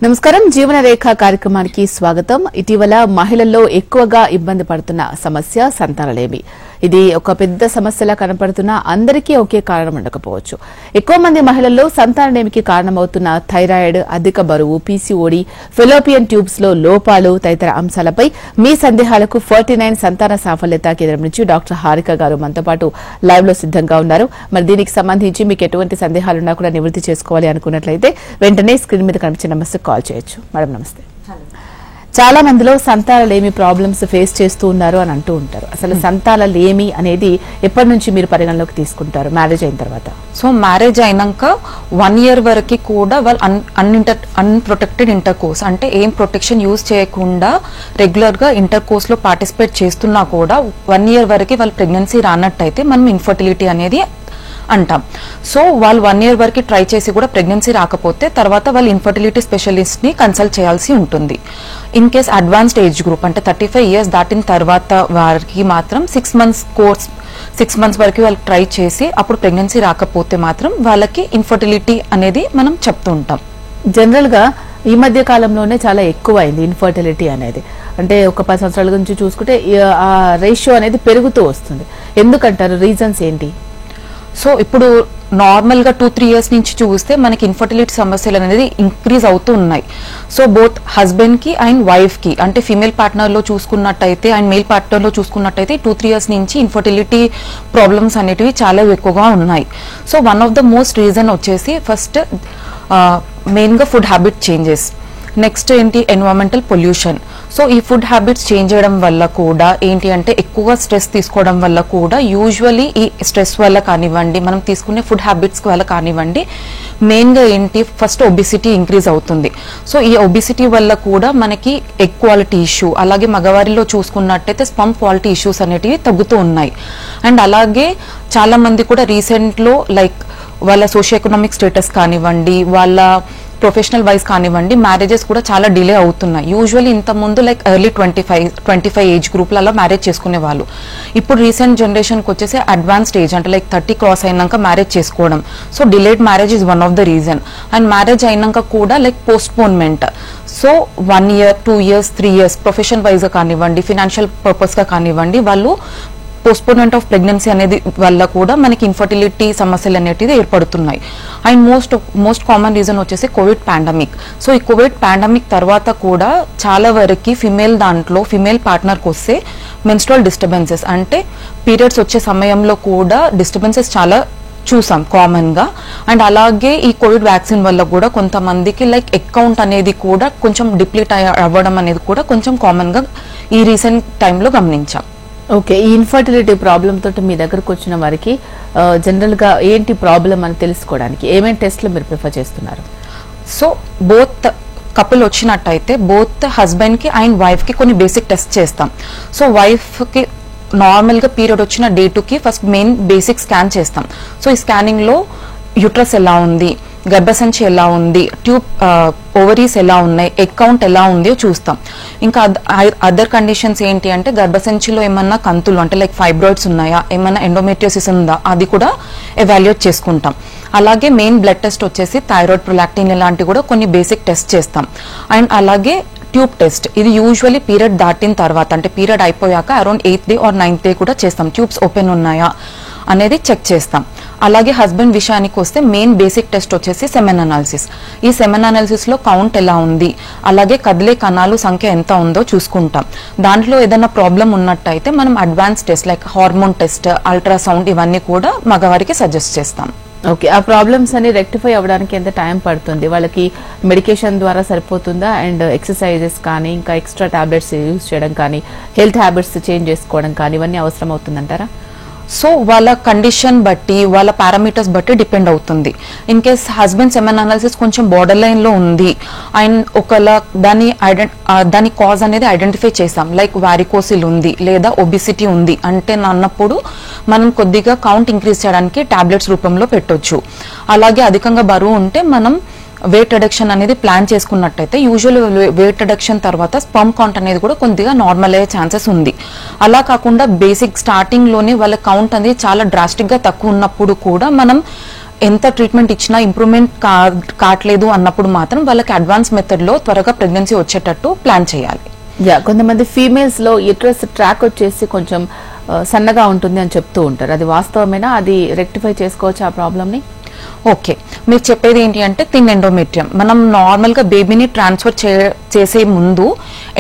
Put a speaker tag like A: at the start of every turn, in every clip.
A: నమస్కారం జీవన రేఖ కార్యక్రమానికి స్వాగతం. ఇటీవల మహిళల్లో ఎక్కువగా ఇబ్బంది పడుతున్న సమస్య సంతానలేమి. ఇది ఒక పెద్ద సమస్యలా కనపడుతున్నా అందరికీ ఒకే కారణం ఉండకపోవచ్చు. ఎక్కువ మంది మహిళల్లో సంతానలేమికి కారణమవుతున్న థైరాయిడ్, అధిక బరువు, పీసీఓడీ, ఫెలోపియన్ ట్యూబ్స్ లో లోపాలు తదితర అంశాలపై మీ సందేహాలకు 49 సంతాన సాఫల్యత కేంద్రం నుంచి డాక్టర్ హారిక గారు మనతో పాటు లైవ్ లో సిద్దంగా ఉన్నారు. మరి దీనికి సంబంధించి మీకు ఎటువంటి సందేహాలున్నా కూడా నివృత్తి చేసుకోవాలి అనుకున్నట్లయితే వెంటనే స్క్రీన్ మీద కనిపించిన నంబర్స్ కాల్ చేయొచ్చు. మేడం నమస్తే. చాలా మందిలో సంతానలేమి ప్రాబ్లమ్స్ ఫేస్ చేస్తూ ఉన్నారు అని అంటూ ఉంటారు. అసలు సంతానలేమి అనేది ఎప్పటి నుంచి మీరు పరిగణలోకి తీసుకుంటారు మ్యారేజ్ అయిన తర్వాత?
B: సో మ్యారేజ్ అయినాక 1 year వరకు కూడా వాళ్ళు అన్ప్రొటెక్టెడ్ ఇంటర్ కోర్స్ అంటే ఏం ప్రొటెక్షన్ యూజ్ చేయకుండా రెగ్యులర్ గా ఇంటర్ కోర్స్ లో పార్టిసిపేట్ చేస్తున్నా కూడా 1 year వరకు వాళ్ళు ప్రెగ్నెన్సీ రానట్టయితే మనం ఇన్ఫర్టిలిటీ అనేది అంటాం. సో వాళ్ళు 1 year వరకు ట్రై చేసి కూడా ప్రెగ్నెన్సీ రాకపోతే తర్వాత వాళ్ళు ఇన్ఫర్టిలిటీ స్పెషలిస్ట్ ని కన్సల్ట్ చేయాల్సి ఉంటుంది. In case advanced age group అంటే 35 years దాటిన తర్వాత వారికి మాత్రం 6 months కోర్స్ 6 months వరకు వాళ్ళు ట్రై చేసి అప్పుడు ప్రెగ్నెన్సీ రాకపోతే మాత్రం వాళ్ళకి ఇన్ఫర్టిలిటీ అనేది మనం చెప్తూ ఉంటాం.
A: జనరల్ గా ఈ మధ్య కాలంలోనే చాలా ఎక్కువ అయింది ఇన్ఫర్టిలిటీ అనేది. అంటే ఒక 10 సంవత్సరాల నుంచి చూసుకుంటే ఆ రేషియో అనేది పెరుగుతూ వస్తుంది. ఎందుకంటారు? రీజన్స్ ఏంటి?
B: సో ఇప్పుడు నార్మల్ గా 2-3 years నుంచి చూస్తే మనకి ఇన్ఫర్టిలిటీ సమస్యలు అనేది ఇంక్రీజ్ అవుతూ ఉన్నాయి. సో బోత్ హస్బెండ్ కి అండ్ వైఫ్ కి అంటే ఫీమేల్ పార్ట్నర్ లో చూసుకున్నట్టయితే అండ్ మెయిల్ పార్ట్నర్ లో చూసుకున్నట్టయితే 2-3 years నుంచి ఇన్ఫర్టిలిటీ ప్రాబ్లమ్స్ అనేటివి చాలా ఎక్కువగా ఉన్నాయి. So one of the most reason వచ్చేసి ఫస్ట్ మెయిన్ గా ఫుడ్ హ్యాబిట్ చేంజెస్, నెక్స్ట్ ఏంటి ఎన్విరాన్మెంటల్ పొల్యూషన్. సో ఈ ఫుడ్ హ్యాబిట్స్ చేంజ్ చేయడం వల్ల కూడా ఏంటి అంటే ఎక్కువగా స్ట్రెస్ తీసుకోవడం వల్ల కూడా యూజువలీ ఈ స్ట్రెస్ వల్ల కానివ్వండి మనం తీసుకునే ఫుడ్ హ్యాబిట్స్ వల్ల కానివ్వండి మెయిన్ గా ఏంటి ఫస్ట్ ఒబిసిటీ ఇంక్రీజ్ అవుతుంది. సో ఈ ఒబిసిటీ వల్ల కూడా మనకి ఎగ్ క్వాలిటీ ఇష్యూ, అలాగే మగవారిలో చూసుకున్నట్టయితే స్పర్మ్ క్వాలిటీ ఇష్యూస్ అనేటివి తగ్గుతూ ఉన్నాయి. అండ్ అలాగే చాలా మంది కూడా రీసెంట్ లో లైక్ వాళ్ళ సోషియో ఎకనామిక్ స్టేటస్ కానివ్వండి వాళ్ళ ప్రొఫెషనల్ వైజ్ కానివ్వండి మ్యారేజెస్ కూడా చాలా డిలే అవుతున్నాయి. యూజువల్లీ ఇంత ముందు లైక్ ఎర్లీ 25 ఏజ్ గ్రూప్లలో మ్యారేజ్ చేసుకునే వాళ్ళు. ఇప్పుడు రీసెంట్ జనరేషన్కి వచ్చేసి అడ్వాన్స్డ్ ఏజ్ అంటే లైక్ 30 క్రాస్ అయినాక మ్యారేజ్ చేసుకోవడం. So delayed marriage is one of the reason. And marriage అయినాక కూడా like postponement. So 1 year, 2 years, 3 years profession wise గా కానివ్వండి ఫినాన్షియల్ పర్పస్ గా కానివ్వండి వాళ్ళు పోస్ట్పోన్మెంట్ ఆఫ్ ప్రెగ్నెన్సీ అనేది వల్ల కూడా మనకి ఇన్ఫర్టిలిటీ సమస్యలు అనేటివి ఏర్పడుతున్నాయి. అండ్ మోస్ట్ కామన్ రీజన్ వచ్చేసి కోవిడ్ పాండమిక్. సో ఈ కోవిడ్ పాండమిక్ తర్వాత కూడా చాలా వరకు ఫిమేల్ పార్ట్నర్కి వస్తే మెన్స్ట్రువల్ డిస్టర్బెన్సెస్ అంటే పీరియడ్స్ వచ్చే సమయంలో కూడా డిస్టర్బెన్సెస్ చాలా చూసాం కామన్ గా. అండ్ అలాగే ఈ కోవిడ్ వ్యాక్సిన్ వల్ల కూడా కొంతమందికి లైక్ అకౌంట్ అనేది కూడా కొంచెం డిప్లీట్ అవ్వడం అనేది కూడా కొంచెం కామన్ గా ఈ రీసెంట్ టైంలో గమనించాం.
A: ఓకే, ఈ ఇన్ఫర్టిలిటీ ప్రాబ్లం తోటి మీ దగ్గరకు వచ్చిన వారికి జనరల్ గా ఏంటి ప్రాబ్లం అని తెలుసుకోవడానికి ఏమేమి టెస్ట్లు మీరు ప్రిఫర్ చేస్తున్నారు?
B: సో బోత్ కపుల్ వచ్చినట్టయితే బోత్ హస్బెండ్ కి అండ్ వైఫ్ కి కొన్ని బేసిక్ టెస్ట్ చేస్తాం. సో వైఫ్ కి నార్మల్ గా పీరియడ్ వచ్చిన డే 2కి ఫస్ట్ మెయిన్ బేసిక్ స్కాన్ చేస్తాం. సో ఈ స్కానింగ్ లో యూట్రస్ ఎలా ఉంది, గర్భసంచి ఎలా ఉంది, ట్యూబ్ ఓవరీస్ ఎలా ఉన్నాయి, ఎగ్ కౌంట్ ఎలా ఉందో చూస్తాం. ఇంకా అదర్ కండిషన్స్ ఏంటి అంటే గర్భసంచిలో ఏమన్నా కంతులు అంటే లైక్ ఫైబ్రాయిడ్స్ ఉన్నాయా, ఏమన్నా ఎండోమెట్రియోసిస్ ఉందా అది కూడా ఎవాల్యుయేట్ చేసుకుంటాం. అలాగే మెయిన్ బ్లడ్ టెస్ట్ వచ్చేసి థైరాయిడ్, ప్రొలాక్టిన్ ఇలాంటివి కూడా కొన్ని బేసిక్ టెస్ట్ చేస్తాం. అండ్ అలాగే ట్యూబ్ టెస్ట్ ఇది యూజువల్లీ పీరియడ్ దాటిన తర్వాత అంటే పీరియడ్ అయిపోయాక around 8th day or 9th day కూడా చేస్తాం. ట్యూబ్స్ ఓపెన్ ఉన్నాయా అనేది చెక్ చేస్తాం. అలాగే హస్బెండ్ విషయానికి వస్తే మెయిన్ బేసిక్ టెస్ట్ వచ్చేసి సెమెన్ అనాలిసిస్. ఈ సెమెన్ అనాలిసిస్ లో కౌంట్ ఎలా ఉంది, అలాగే కదిలే కణాలు సంఖ్య ఎంత ఉందో చూసుకుంటాం. దాంట్లో ఏదైనా ప్రాబ్లం ఉన్నట్టయితే మనం advance test like hormone test, ultrasound ఇవన్నీ కూడా మగవారికి సజెస్ట్ చేస్తాం.
A: ఓకే, ఆ ప్రాబ్లమ్స్ అన్ని రెక్టిఫై అవ్వడానికి ఎంత టైం పడుతుంది? వాళ్ళకి మెడికేషన్ ద్వారా సరిపోతుందా? అండ్ ఎక్సర్సైజెస్ కానీ ఇంకా ఎక్స్ట్రా టాబ్లెట్స్ యూజ్ చేయడం కానీ హెల్త్ హ్యాబిట్స్ చేంజ్ చేసుకోవడం కానీ ఇవన్నీ అవసరం అవుతుందంటారా?
B: సో వాళ్ళ కండిషన్ బట్టి వాళ్ళ పారామీటర్స్ బట్టి డిపెండ్ అవుతుంది. In case husband semen analysis కొంచెం బార్డర్ లైన్ లో ఉంది అండ్ ఒకవేళ దాని కాజ్ అనేది ఐడెంటిఫై చేసాం లైక్ వారికోసిల్ ఉంది లేదా ఒబిసిటీ ఉంది అంటే అన్నప్పుడు మనం కొద్దిగా కౌంట్ ఇంక్రీజ్ చేయడానికి టాబ్లెట్స్ రూపంలో పెట్టొచ్చు. అలాగే అధికంగా బరువు ఉంటే మనం వెయిట్ రిడక్షన్ అనేది ప్లాన్ చేసుకున్నట్టయితే యూజువల్ వెయిట్ రిడక్షన్ తర్వాత స్పర్మ్ కౌంట్ అనేది కూడా కొద్దిగా నార్మల్ అయ్యే ఛాన్సెస్ ఉంది. అలా కాకుండా బేసిక్ స్టార్టింగ్ లోనే వాళ్ళ కౌంట్ అనేది చాలా డ్రాస్టిక్ గా తక్కువ ఉన్నప్పుడు కూడా మనం ఎంత ట్రీట్మెంట్ ఇచ్చినా ఇంప్రూవ్మెంట్ కావట్లేదు అన్నప్పుడు మాత్రం వాళ్ళకి అడ్వాన్స్ మెథడ్ లో త్వరగా ప్రెగ్నెన్సీ వచ్చేటట్టు ప్లాన్ చేయాలి.
A: కొంతమంది ఫీమేల్స్ లో యూట్రస్ ట్రాక్ వచ్చేసి కొంచెం సన్నగా ఉంటుంది అని చెప్తూ ఉంటారు, అది వాస్తవమేనా? అది రెక్టిఫై చేసుకోవచ్చు ఆ ప్రాబ్లమ్ ని?
B: ఓకే, మీరు చెప్పేది ఏంటి అంటే థిన్ ఎండోమెట్రియం. మనం నార్మల్ గా బేబీని ట్రాన్స్ఫర్ చేసే ముందు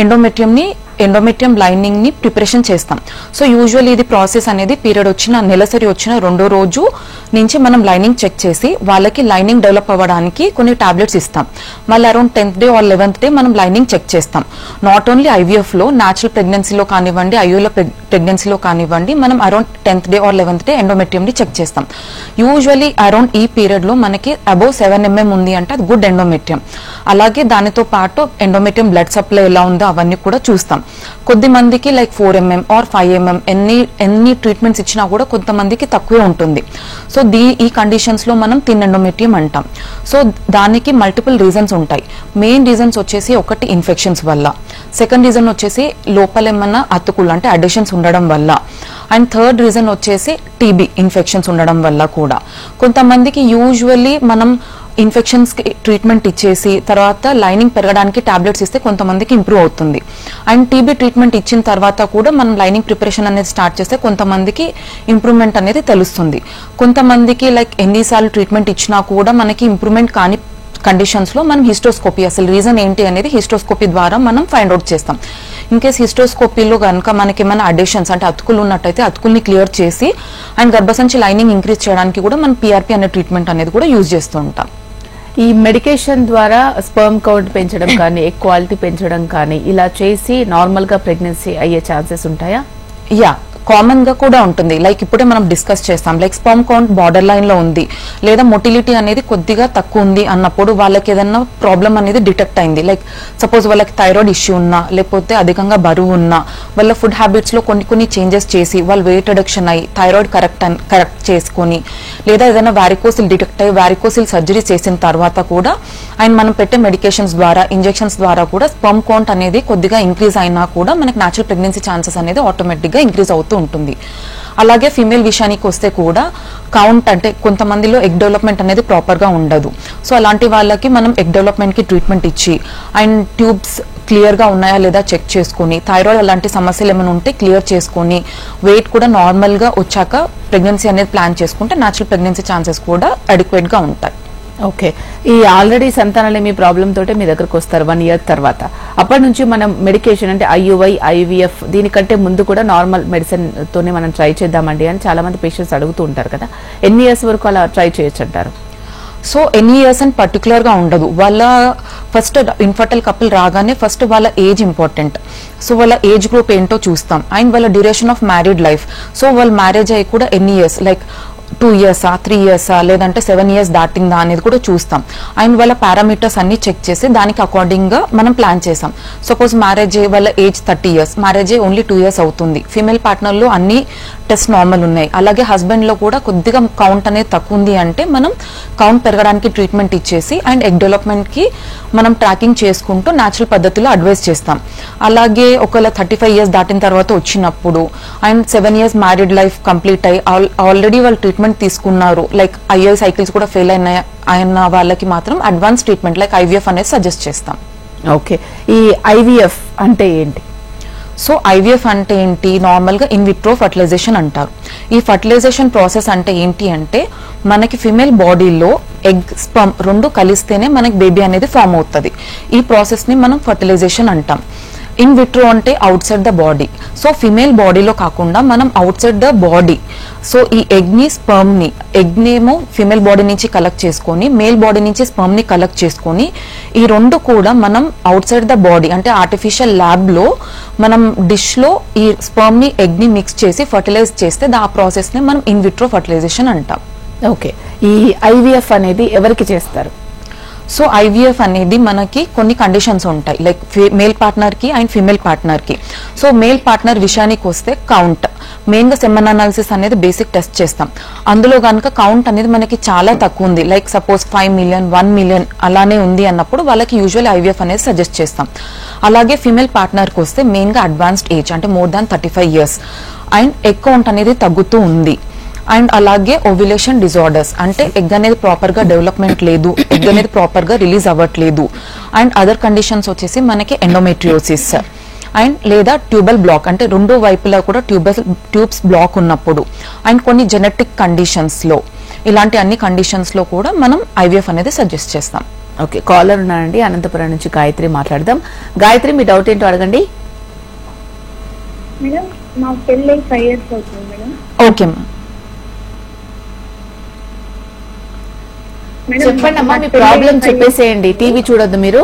B: ఎండోమెట్రియం లైనింగ్ ని ప్రిపరేషన్ చేస్తాం. సో యూజువల్లీ ఇది ప్రాసెస్ అనేది పీరియడ్ వచ్చిన నెలసరి వచ్చిన 2వ రోజు నుంచి మనం లైనింగ్ చెక్ చేసి వాళ్ళకి లైనింగ్ డెవలప్ అవ్వడానికి కొన్ని టాబ్లెట్స్ ఇస్తాం. మళ్ళీ around 10th day or 11th day మనం లైనింగ్ చెక్ చేస్తాం. నాట్ ఓన్లీ ఐవీఎఫ్ లో, న్యాచురల్ ప్రెగ్నెన్సీలో కానివ్వండి, ఐయూలో ప్రెగ్నెన్సీలో కానివ్వండి, మనం around 10th day or 11th day endometrium ని చెక్ చేస్తాం. యూజువల్లీ అరౌండ్ ఈ పీరియడ్ లో మనకి అబౌవ్ 7 mm ఉంది అంటే అది గుడ్ ఎండోమెట్రియం. అలాగే దానితో పాటు ఎండోమెట్రియం బ్లడ్ సప్లై ఎలా ఉందో అవన్నీ కూడా చూస్తాం. కొద్ది మందికి లైక్ 4 mm ఆర్ 5 mm ఎన్ని ట్రీట్మెంట్స్ ఇచ్చినా కూడా కొంతమందికి తక్కువే ఉంటుంది. సో ఈ కండిషన్స్ లో మనం థిన్ ఎండోమెట్రియం అంటాం. సో దానికి మల్టిపుల్ రీజన్స్ ఉంటాయి. మెయిన్ రీజన్స్ వచ్చేసి ఒకటి ఇన్ఫెక్షన్స్ వల్ల, సెకండ్ రీజన్ వచ్చేసి లోపల ఏమన్నా అతుకులు అంటే అడిషన్స్ ఉండడం వల్ల, అండ్ థర్డ్ రీజన్ వచ్చేసి టీబీ ఇన్ఫెక్షన్స్ ఉండడం వల్ల కూడా. కొంతమందికి యూజువల్లీ మనం ఇన్ఫెక్షన్స్ కి ట్రీట్మెంట్ ఇచ్చేసి తర్వాత లైనింగ్ పెరగడానికి టాబ్లెట్స్ ఇస్తే కొంతమందికి ఇంప్రూవ్ అవుతుంది. అండ్ టీబీ ట్రీట్మెంట్ ఇచ్చిన తర్వాత కూడా మనం లైనింగ్ ప్రిపరేషన్ అనేది స్టార్ట్ చేస్తే కొంతమందికి ఇంప్రూవ్మెంట్ అనేది తెలుస్తుంది. కొంతమందికి లైక్ ఎన్నిసార్లు ట్రీట్మెంట్ ఇచ్చినా కూడా మనకి ఇంప్రూవ్మెంట్ కాని కండిషన్స్ లో మనం హిస్టోస్కోపీ, అసలు రీజన్ ఏంటి అనేది హిస్టోస్కోపీ ద్వారా మనం ఫైండ్ అవుట్ చేస్తాం. ఇన్ కేస్ హిస్టోస్కోపీలో కనుక మనకి ఏమైనా అడిషన్స్ అంటే అతుకులు ఉన్నట్టయితే అతుకుల్ని క్లియర్ చేసి అండ్ గర్భసంచి లైనింగ్ ఇంక్రీజ్ చేయడానికి కూడా మనం పీఆర్పీ అనే ట్రీట్మెంట్ అనేది కూడా యూజ్ చేస్తూ ఉంటాం.
A: ఈ మెడికేషన్ ద్వారా స్పర్మ్ కౌంట్ పెంచడం కానీ, ఎగ్ క్వాలిటీ పెంచడం కానీ ఇలా చేసి నార్మల్ గా ప్రెగ్నెన్సీ అయ్యే ఛాన్సెస్ ఉంటాయా?
B: కామన్ గా కూడా ఉంటుంది. లైక్ ఇప్పుడే మనం డిస్కస్ చేస్తాం, like sperm count border line లో ఉంది లేదా మొటిలిటీ అనేది కొద్దిగా తక్కువ ఉంది అన్నప్పుడు వాళ్ళకి ఏదైనా ప్రాబ్లం అనేది డిటెక్ట్ అయింది. లైక్ సపోజ్ వాళ్ళకి థైరాయిడ్ ఇష్యూ ఉన్నా, లేకపోతే అధికంగా బరువు ఉన్నా, వాళ్ళ ఫుడ్ హ్యాబిట్స్ లో కొన్ని చేంజెస్ చేసి వాళ్ళు వెయిట్ రిడక్షన్ అయ్యి థైరాయిడ్ కరెక్ట్ చేసుకుని, లేదా ఏదైనా వారికోసిల్ డిటెక్ట్ అయ్యి వారికోసిల్ సర్జరీ చేసిన తర్వాత కూడా అండ్ మనం పెట్టే మెడికేషన్స్ ద్వారా, ఇంజెక్షన్స్ ద్వారా కూడా స్పర్మ్ కౌంట్ అనేది కొద్దిగా ఇంక్రీజ్ అయినా కూడా మనకి న్యాచురల్ ప్రెగ్నెన్సీ ఛాన్సెస్ అనేది ఆటోమేటిక్ గా ఇంక్రీజ్ అవుతూ ఉంటుంది. అలాగే ఫీమేల్ విషయానికి వస్తే కూడా కౌంట్ అంటే కొంతమందిలో ఎగ్ డెవలప్మెంట్ అనేది ప్రాపర్ గా ఉండదు. సో అలాంటి వాళ్ళకి మనం ఎగ్ డెవలప్మెంట్ కి ట్రీట్మెంట్ ఇచ్చి అండ్ ట్యూబ్స్ క్లియర్ గా ఉన్నాయా లేదా చెక్ చేసుకుని, థైరాయిడ్ అలాంటి సమస్యలు ఏమైనా ఉంటే క్లియర్ చేసుకుని, వెయిట్ కూడా నార్మల్ గా వచ్చాక ప్రెగ్నెన్సీ అనేది ప్లాన్ చేసుకుంటే న్యాచురల్ ప్రెగ్నెన్సీ ఛాన్సెస్ కూడా అడిక్వేట్ గా ఉంటాయి.
A: ఓకే, ఈ ఆల్రెడీ సంతానలేమి ప్రాబ్లం తోటే మీ దగ్గరకు వస్తారు 1 year తర్వాత, అప్పటి నుంచి మనం మెడికేషన్ అంటే ఐయుఐ, ఐవీఎఫ్ దీనికంటే ముందు కూడా నార్మల్ మెడిసిన్ తోనే మనం ట్రై చేద్దామండి అని చాలా మంది పేషెంట్స్ అడుగుతూ ఉంటారు కదా, ఎన్ని ఇయర్స్ వరకు అలా ట్రై చేయొచ్చు అంటారు?
B: సో ఎన్ని ఇయర్స్ అని పర్టికులర్ గా ఉండదు. వాళ్ళ ఫస్ట్ ఇన్ఫర్టైల్ కపుల్ రాగానే ఫస్ట్ వాళ్ళ ఏజ్ ఇంపార్టెంట్. సో వాళ్ళ ఏజ్ గ్రూప్ ఏంటో చూస్తాం అండ్ వాళ్ళ duration of married life. So వాళ్ళ మ్యారేజ్ అయ్యి కూడా ఎన్ని ఇయర్స్, లైక్ 2 years 3 years లేదంటే 7 years దాటిందా అనేది కూడా చూస్తాం. అండ్ వాళ్ళ పారామీటర్స్ అన్ని చెక్ చేసి దానికి అకార్డింగ్ గా మనం ప్లాన్ చేసాం. సపోజ్ మ్యారేజ్ వాళ్ళ age 30 years, marriage only 2 years అవుతుంది, ఫీమేల్ పార్ట్నర్ లో అన్ని టెస్ట్ నార్మల్ ఉన్నాయి, అలాగే హస్బెండ్ లో కూడా కొద్దిగా కౌంట్ అనేది తక్కువ ఉంది అంటే మనం కౌంట్ పెరగడానికి ట్రీట్మెంట్ ఇచ్చేసి అండ్ ఎగ్ డెవలప్మెంట్ కి మనం ట్రాకింగ్ చేసుకుంటూ న్యాచురల్ పద్ధతిలో అడ్వైస్ చేస్తాం. అలాగే ఒకవేళ 35 years దాటిన తర్వాత వచ్చినప్పుడు and 7 years married life complete అయ్యి ఆల్రెడీ వాళ్ళు ట్రీట్మెంట్ తీసుకున్నారు, లైక్ ఐఐ సైకిల్స్ కూడా ఫెయిల్ అయిన వాళ్ళకి మాత్రం అడ్వాన్స్ ట్రీట్మెంట్ లైక్ ఐవీఎఫ్ అనేది సజెస్ట్ చేస్తాం.
A: ఓకే, ఈ ఐవీఎఫ్ అంటే ఏంటి?
B: సో ఐవీఎఫ్ అంటే ఏంటి, నార్మల్ గా ఇన్ విట్రో ఫర్టిలైజేషన్ అంటారు. ఈ ఫర్టిలైజేషన్ ప్రాసెస్ అంటే ఏంటి అంటే మనకి ఫిమేల్ బాడీలో ఎగ్ స్పర్మ్ రెండు కలిస్తేనే మనకి బేబీ అనేది ఫామ్ అవుతుంది. ఈ ప్రాసెస్ ని మనం ఫర్టిలైజేషన్ అంటాం. ఇన్ విట్రో అంటే out side the body. So female బాడీలో కాకుండా మనం out side the body, so ఈ ఎగ్ ని స్పర్మ్ ని, ఎగ్ నేమో ఫిమేల్ బాడీ నుంచి కలెక్ట్ చేసుకొని మేల్ బాడీ నుంచి స్పర్మ్ ని కలెక్ట్ చేసుకొని ఈ రెండు కూడా మనం అవుట్ సైడ్ ద బాడీ అంటే ఆర్టిఫిషియల్ ల్యాబ్ లో మనం డిష్ లో ఈ స్పర్మ్ ని ఎగ్ ని మిక్స్ చేసి ఫర్టిలైజ్ చేస్తే ఆ ప్రాసెస్ ని మనం ఇన్ విట్రో ఫర్టిలైజేషన్ అంటాం.
A: ఓకే, ఈ ఐవీఎఫ్ అనేది ఎవరికి చేస్తారు?
B: సో ఐవీఎఫ్ అనేది మనకి కొన్ని కండిషన్స్ ఉంటాయి, లైక్ మేల్ పార్ట్నర్ కి అండ్ ఫీమేల్ పార్ట్నర్ కి. సో మేల్ పార్ట్నర్ విషయానికి వస్తే కౌంట్, మెయిన్ గా సెమెన్ అనాలిసిస్ అనేది బేసిక్ టెస్ట్ చేస్తాం. అందులో కనుక కౌంట్ అనేది మనకి చాలా తక్కువ ఉంది, లైక్ సపోజ్ 5 million 1 million అలానే ఉంది అన్నప్పుడు వాళ్ళకి యూజువల్ ఐవీఎఫ్ అనేది సజెస్ట్ చేస్తాం. అలాగే ఫీమేల్ పార్ట్నర్ కి వస్తే మెయిన్ గా అడ్వాన్స్డ్ ఏజ్ అంటే more than 35 years and egg count అనేది తగ్గుతూ ఉంది అండ్ అలాగే ఓవ్యులేషన్ డిజార్డర్స్ అంటే ఎగ్ అనేది ప్రాపర్ గా డెవలప్మెంట్ లేదు, ఎగ్ అనేది ప్రాపర్ గా రిలీజ్ అవ్వట్లేదు. అండ్ అదర్ కండిషన్స్ వచ్చేసి మనకి ఎండోమెట్రియోసిస్ అండ్ లేదా ట్యూబల్ బ్లాక్ అంటే రెండు వైపులా కూడా ట్యూబ్స్ బ్లాక్ ఉన్నప్పుడు, అండ్ కొన్ని జెనెటిక్ కండిషన్స్ లో, ఇలాంటి అన్ని కండిషన్స్ లో కూడా మనం ఐవీఎఫ్ అనేది సజెస్ట్ చేస్తాం.
A: ఓకే, కాలర్ ఉన్నారండి అనంతపురం నుంచి గాయత్రి, మాట్లాడదాం. గాయత్రి, మీ డౌట్ ఏంటో అడగండి.
C: మేడం నా పెళ్ళి 5 years అవుతుంది మేడం.
B: ఓకే
A: చెప్పండి అమ్మా, మీ ప్రాబ్లం చెప్పేసేయండి, టీవీ చూడొద్దు మీరు.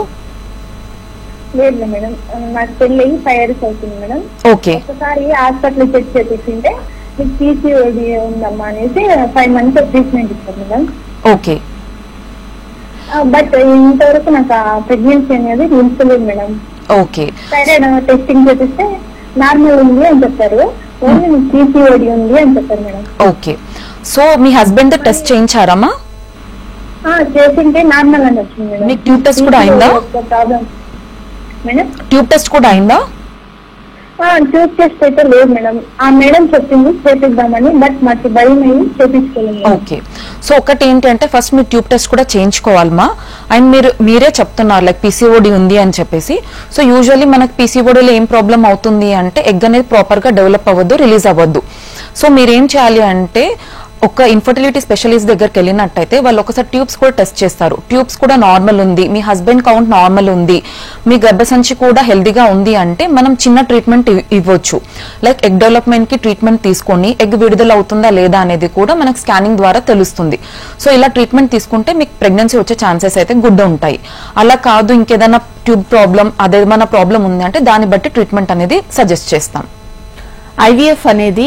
C: లేదు మేడం, నాకు పెళ్ళి 5 years అవుతుంది మేడం.
B: ఓకే,
C: ఒకసారి హాస్పిటల్ చెక్ చేపించింటే మీకు పీసీఓడి ఉందమ్మా అనేసి 5 months ట్రీట్మెంట్ ఇస్తారు మేడం.
B: ఓకే,
C: బట్ ఇంతవరకు నాకు ప్రెగ్నెన్సీ అనేది నిలిచలేదు మేడం.
B: ఓకే,
C: థైరాయిడ్ టెస్టింగ్ చేపిస్తే నార్మల్ ఉంది అని చెప్పారు, ఓన్లీ మీకు పీసీఓడి ఉంది అని చెప్పారు మేడం.
B: ఓకే. సో మీ హస్బెండ్ టెస్ట్ చేయించారమ్మా?
C: చేసింటే నార్మల్ అని వచ్చింది మేడం.
B: మీకు ట్యూబ్ టెస్ట్ కూడా అయిందా?
C: ప్రాబ్లం మేడం,
B: ట్యూబ్ టెస్ట్ కూడా అయిందా?
C: ట్యూబ్ టెస్ట్ అయితే లేదు మేడం. ఆ మేడం చెప్పింది చేపిద్దామని, బట్ మాకు భయం అయ్యి చేపించుకోలేదు.
B: ఓకే. సో ఒకటి ఏంటంటే ఫస్ట్ మీరు ట్యూబ్ టెస్ట్ కూడా చేయించుకోవాలమ్మా. అండ్ మీరే చెప్తున్నారు లైక్ పీసీఓడి ఉంది అని చెప్పేసి. సో యూజువల్లీ మనకి పీసీఓడిలో ఏం ప్రాబ్లం అవుతుంది అంటే ఎగ్ అనేది ప్రాపర్ గా డెవలప్ అవ్వద్దు, రిలీజ్ అవ్వద్దు. సో మీరేం చేయాలి అంటే ఒక ఇన్ఫర్టిలిటీ స్పెషలిస్ట్ దగ్గరికి వెళ్ళినట్టయితే వాళ్ళు ఒకసారి ట్యూబ్స్ కూడా టెస్ట్ చేస్తారు. ట్యూబ్స్ కూడా నార్మల్ ఉంది, మీ హస్బెండ్ కౌంట్ నార్మల్ ఉంది, మీ గర్భసంచి కూడా హెల్దీగా ఉంది అంటే మనం చిన్న ట్రీట్మెంట్ ఇవ్వచ్చు. లైక్ ఎగ్ డెవలప్మెంట్ కి ట్రీట్మెంట్ తీసుకొని ఎగ్ విడుదల అవుతుందా లేదా అనేది కూడా మనకు స్కానింగ్ ద్వారా తెలుస్తుంది. సో ఇలా ట్రీట్మెంట్ తీసుకుంటే మీకు ప్రెగ్నెన్సీ వచ్చే ఛాన్సెస్ అయితే గుడ్ ఉంటాయి. అలా కాదు ఇంకేదైనా ట్యూబ్ ప్రాబ్లం అదేమైనా ప్రాబ్లం ఉంది అంటే దాన్ని బట్టి ట్రీట్మెంట్ అనేది సజెస్ట్ చేస్తాం.
A: ఐవీఎఫ్ అనేది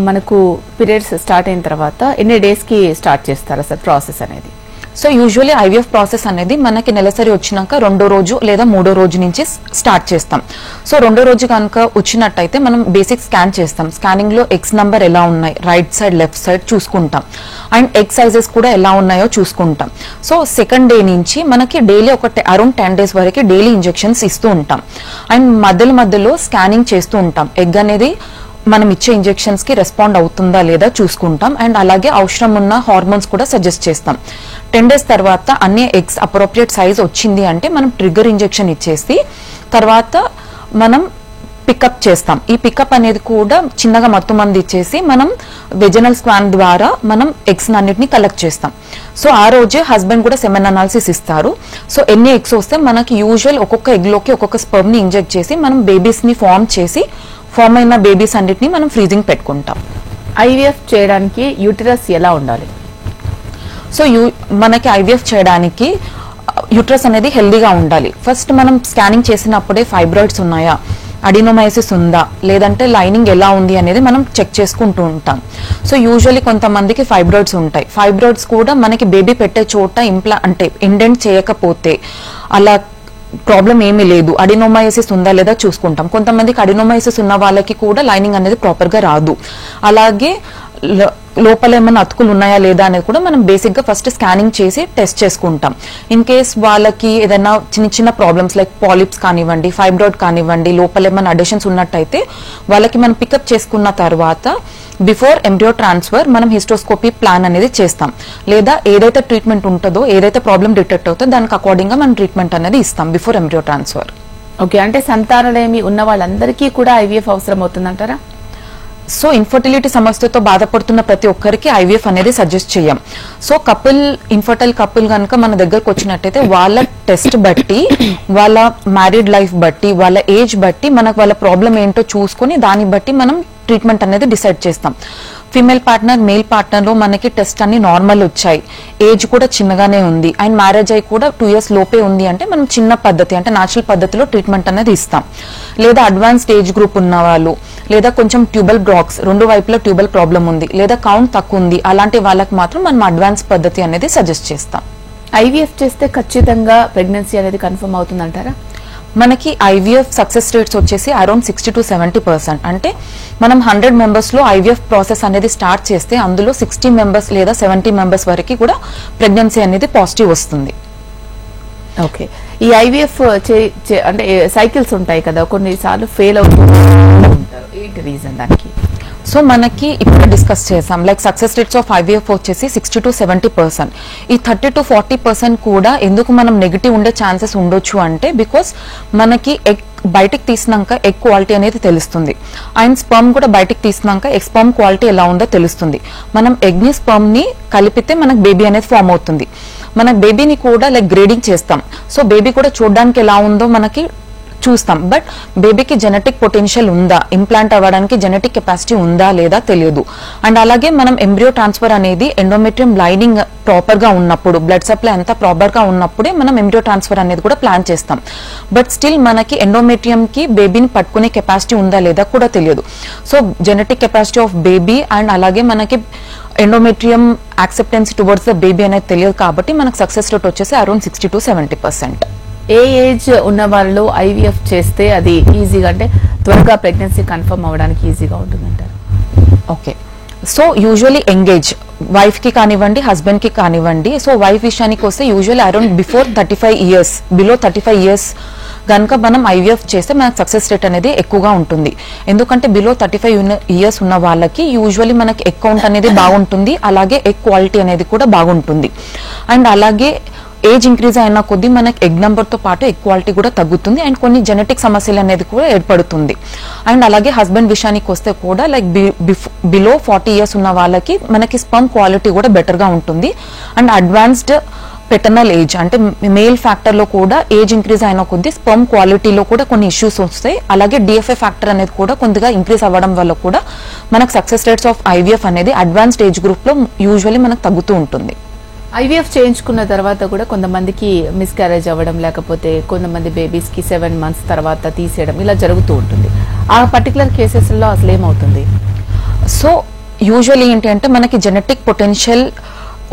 A: మనకు పీరియడ్స్ స్టార్ట్ అయిన తర్వాత ఎన్ని డేస్ కి స్టార్ట్ చేస్తారా సార్ ప్రాసెస్ అనేది?
B: సో యూజువల్లీ ఐవీఎఫ్ ప్రాసెస్ అనేది మనకి నెలసరి వచ్చినాక 2వ రోజు లేదా 3వ రోజు నుంచి స్టార్ట్ చేస్తాం. సో 2వ రోజు కనుక వచ్చినట్టయితే మనం బేసిక్ స్కాన్ చేస్తాం. స్కానింగ్ లో ఎగ్స్ నంబర్ ఎలా ఉన్నాయి, రైట్ సైడ్ లెఫ్ట్ సైడ్ చూసుకుంటాం. అండ్ ఎగ్ సైజెస్ కూడా ఎలా ఉన్నాయో చూసుకుంటాం. సో సెకండ్ డే నుంచి మనకి డైలీ ఒక అరౌండ్ 10 days వరకు డైలీ ఇంజెక్షన్స్ ఇస్తూ ఉంటాం. అండ్ మధ్యలో స్కానింగ్ చేస్తూ ఉంటాం. ఎగ్ అనేది మనం ఇచ్చే ఇంజెక్షన్స్ కి రెస్పాండ్ అవుతుందా లేదా చూసుకుంటాం. అండ్ అలాగే అవసరం ఉన్న హార్మోన్స్ కూడా సజెస్ట్ చేస్తాం. 10 days తర్వాత అన్ని ఎగ్స్ అప్రోప్రియేట్ సైజ్ వచ్చింది అంటే మనం ట్రిగ్గర్ ఇంజెక్షన్ ఇచ్చేసి తర్వాత మనం పికప్ చేస్తాం. ఈ పికప్ అనేది కూడా చిన్నగా మత్తు మంది ఇచ్చేసి మనం వెజనల్ స్కాన్ ద్వారా మనం ఎగ్స్ అన్నిటిని కలెక్ట్ చేస్తాం. సో ఆ రోజే హస్బెండ్ కూడా సెమెన్ అనాలిసిస్ ఇస్తారు. సో ఎన్ని ఎగ్స్ వస్తే మనకి యూజువల్ ఒక్కొక్క ఎగ్ లోకి ఒక్కొక్క స్పర్మ్ ని ఇంజెక్ట్ చేసి మనం బేబీస్ ని ఫామ్ అయిన బేబీస్ అన్నిటిని మనం ఫ్రీజింగ్ పెట్టుకుంటాం.
A: ఐవీఎఫ్ చేయడానికి యూటరస్ ఎలా ఉండాలి?
B: సో మనకి ఐవీఎఫ్ చేయడానికి యూట్రస్ అనేది హెల్దీగా ఉండాలి. ఫస్ట్ మనం స్కానింగ్ చేసినప్పుడే ఫైబ్రాయిడ్స్ ఉన్నాయా, అడినోమైసిస్ ఉందా, లేదంటే లైనింగ్ ఎలా ఉంది అనేది మనం చెక్ చేసుకుంటూ ఉంటాం. సో యూజువల్లీ కొంతమందికి ఫైబ్రాయిడ్స్ ఉంటాయి. ఫైబ్రాయిడ్స్ కూడా మనకి బేబీ పెట్టే చోట అంటే ఇండెంట్ చేయకపోతే అలా ప్రాబ్లం ఏమీ లేదు, అడినోమైసిస్ ఉందా లేదా చూసుకుంటాం. కొంతమందికి అడినోమైసిస్ ఉన్న వాళ్ళకి కూడా లైనింగ్ అనేది ప్రాపర్ గా రాదు. అలాగే లోపల ఏమైనా అతుకులు ఉన్నాయా లేదా అనేది కూడా మనం బేసిక్ గా ఫస్ట్ స్కానింగ్ చేసి టెస్ట్ చేసుకుంటాం. ఇన్ కేస్ వాళ్ళకి ఏదైనా చిన్న ప్రాబ్లమ్స్ లైక్ పాలిప్స్ కానివ్వండి, ఫైబ్రాయిడ్ కానివ్వండి, లోపల ఏమైనా అడిషన్స్ ఉన్నట్టయితే వాళ్ళకి మనం పికప్ చేసుకున్న తర్వాత బిఫోర్ ఎంబ్రియో ట్రాన్స్ఫర్ మనం హిస్టోస్కోపీ ప్లాన్ అనేది చేస్తాం. లేదా ఏదైతే ట్రీట్మెంట్ ఉంటుందో, ఏదైతే ప్రాబ్లం డిటెక్ట్ అవుతుందో దానికి అకార్డింగ్ గా మనం ట్రీట్మెంట్ అనేది ఇస్తాం బిఫోర్ ఎంబ్రియో ట్రాన్స్ఫర్.
A: ఓకే, అంటే సంతానలేమి ఉన్న వాళ్ళందరికీ కూడా ఐవీఎఫ్ అవసరం అవుతుందంటారా?
B: సో ఇన్ఫర్టిలిటీ సమస్యతో బాధపడుతున్న ప్రతి ఒక్కరికి ఐవీఎఫ్ అనేది సజెస్ట్ చేయం. సో ఇన్ఫర్టైల్ కపుల్ కనుక మన దగ్గరకు వచ్చినట్టయితే వాళ్ళ టెస్ట్ బట్టి, వాళ్ళ మ్యారీడ్ లైఫ్ బట్టి, వాళ్ళ ఏజ్ బట్టి మనకు వాళ్ళ ప్రాబ్లం ఏంటో చూసుకుని దాన్ని బట్టి మనం ట్రీట్మెంట్ అనేది డిసైడ్ చేస్తాం. ఫీమేల్ పార్ట్నర్, మేల్ పార్ట్నర్ లో మనకి టెస్ట్ అన్ని నార్మల్ వచ్చాయి, ఏజ్ కూడా చిన్నగానే ఉంది, అండ్ మ్యారేజ్ అయి కూడా 2 years లోపే ఉంది అంటే మనం చిన్న పద్ధతి అంటే న్యాచురల్ పద్ధతిలో ట్రీట్మెంట్ అనేది ఇస్తాం. లేదా అడ్వాన్స్డ్ ఏజ్ గ్రూప్ ఉన్న వాళ్ళు, లేదా కొంచెం ట్యూబల్ బ్లాక్స్, 2 వైపులా ట్యూబల్ ప్రాబ్లం ఉంది, లేదా కౌంట్ తక్కువ ఉంది, అలాంటి వాళ్ళకి మాత్రం మనం అడ్వాన్స్ పద్ధతి అనేది సజెస్ట్ చేస్తాం.
A: ఐవీఎఫ్ చేస్తే ఖచ్చితంగా ప్రెగ్నెన్సీ అనేది కన్ఫర్మ్ అవుతుందంటారా?
B: మనకి ఐవీఎఫ్ సక్సెస్ రేట్స్ వచ్చేసి అరౌండ్ 60 to 70%. అంటే మనం 100 members లో ఐవీఎఫ్ ప్రాసెస్ అనేది స్టార్ట్ చేస్తే అందులో 60 members లేదా 70 members వరకు కూడా ప్రెగ్నెన్సీ అనేది పాజిటివ్ వస్తుంది.
A: ఓకే, ఈ ఐవీఎఫ్ అంటే సైకిల్స్ ఉంటాయి కదా, కొన్నిసార్లు ఫెయిల్ అవుతుంది, ఏంటి రీజన్ దానికి?
B: సో మనకి ఇప్పుడు డిస్కస్ చేసాం like success rates of IVF వచ్చేసి 60 to 70%. ఈ 30 to 40% కూడా ఎందుకు మనం నెగిటివ్ ఉండే ఛాన్సెస్ ఉండొచ్చు అంటే బికాస్ మనకి ఎగ్ బయటికి తీసినాక ఎగ్ క్వాలిటీ అనేది తెలుస్తుంది అండ్ స్పర్మ్ కూడా బయటికి తీసినాక ఎగ్ స్పర్మ్ క్వాలిటీ ఎలా ఉందో తెలుస్తుంది. మనం ఎగ్ ని స్పర్మ్ ని కలిపితే మనకు బేబీ అనేది ఫామ్ అవుతుంది. మన బేబీని కూడా లైక్ గ్రేడింగ్ చేస్తాం. సో బేబీ కూడా చూడడానికి ఎలా ఉందో మనకి చూస్తాం. బట్ బేబీకి జెనెటిక్ పొటెన్షియల్ ఉందా, ఇంప్లాంట్ అవ్వడానికి జెనెటిక్ కెపాసిటీ ఉందా లేదా తెలియదు. అండ్ అలాగే మనం ఎంబ్రియో ట్రాన్స్ఫర్ అనేది ఎండోమెట్రియం లైనింగ్ ప్రాపర్ గా ఉన్నప్పుడు, బ్లడ్ సప్లై అంతా ప్రాపర్ గా ఉన్నప్పుడే మనం ఎంబ్రియో ట్రాన్స్ఫర్ అనేది కూడా ప్లాన్ చేస్తాం. బట్ స్టిల్ మనకి ఎండోమెట్రియం కి బేబీని పట్టుకునే కెపాసిటీ ఉందా లేదా కూడా తెలియదు. So genetic capacity of baby and అలాగే మనకి endometrium acceptance towards the baby అనేది తెలియదు కాబట్టి మనకు సక్సెస్ రేట్ వచ్చేసి అరౌండ్ 60 to 70%.
A: ఏ ఏజ్ ఉన్న వాళ్ళు IVF చేస్తే అది ఈజీగా అంటే త్వరగా ప్రెగ్నెన్సీ కన్ఫర్మ్ అవ్వడానికి ఈజీగా ఉంటుందంటారు?
B: Okay, so usually engage wife కి కానివ్వండి హస్బెండ్ కి కానివ్వండి. సో వైఫ్ విషయానికి వస్తే usually around before 35 years, below 35 years కనుక మనం IVF చేస్తే మనకు సక్సెస్ రేట్ అనేది ఎక్కువగా ఉంటుంది. ఎందుకంటే బిలో 35 years ఉన్న వాళ్ళకి యూజువల్లీ మనకి ఎగ్ కౌంట్ అనేది బాగుంటుంది, అలాగే ఎగ్ క్వాలిటీ అనేది కూడా బాగుంటుంది. అండ్ అలాగే ఏజ్ ఇంక్రీజ్ అయిన కొద్దీ మనకి ఎగ్ నెంబర్ తో పాటు ఎగ్ క్వాలిటీ కూడా తగ్గుతుంది అండ్ కొన్ని జెనెటిక్ సమస్యలు అనేది కూడా ఏర్పడుతుంది. అండ్ అలాగే హస్బెండ్ విషయానికి వస్తే కూడా లైక్ బిలో 40 years ఉన్న వాళ్ళకి మనకి స్పర్మ్ క్వాలిటీ కూడా బెటర్ గా ఉంటుంది. అండ్ అడ్వాన్స్డ్ పెటర్నల్ ఏజ్ అంటే మేల్ ఫ్యాక్టర్ లో కూడా ఏజ్ ఇంక్రీజ్ అయిన కొద్దీ స్పర్మ్ క్వాలిటీలో కూడా కొన్ని ఇష్యూస్ వస్తాయి. అలాగే DFA ఫ్యాక్టర్ అనేది కూడా కొద్దిగా ఇంక్రీజ్ అవ్వడం వల్ల కూడా మనకు సక్సెస్ రేట్స్ ఆఫ్ IVF అనేది అడ్వాన్స్డ్ ఏజ్ గ్రూప్ లో యూజువల్లీ మనకు తగ్గుతూ ఉంటుంది.
A: IVF చేయించుకున్న తర్వాత కూడా కొంతమందికి మిస్క్యారేజ్ అవ్వడం, లేకపోతే కొంతమంది బేబీస్ కి 7 months తర్వాత తీసేయడం ఇలా జరుగుతూ ఉంటుంది. ఆ పర్టికులర్ కేసెస్ లో అసలు ఏమవుతుంది?
B: సో యూజువల్లీ ఏంటి అంటే మనకి జెనెటిక్ పొటెన్షియల్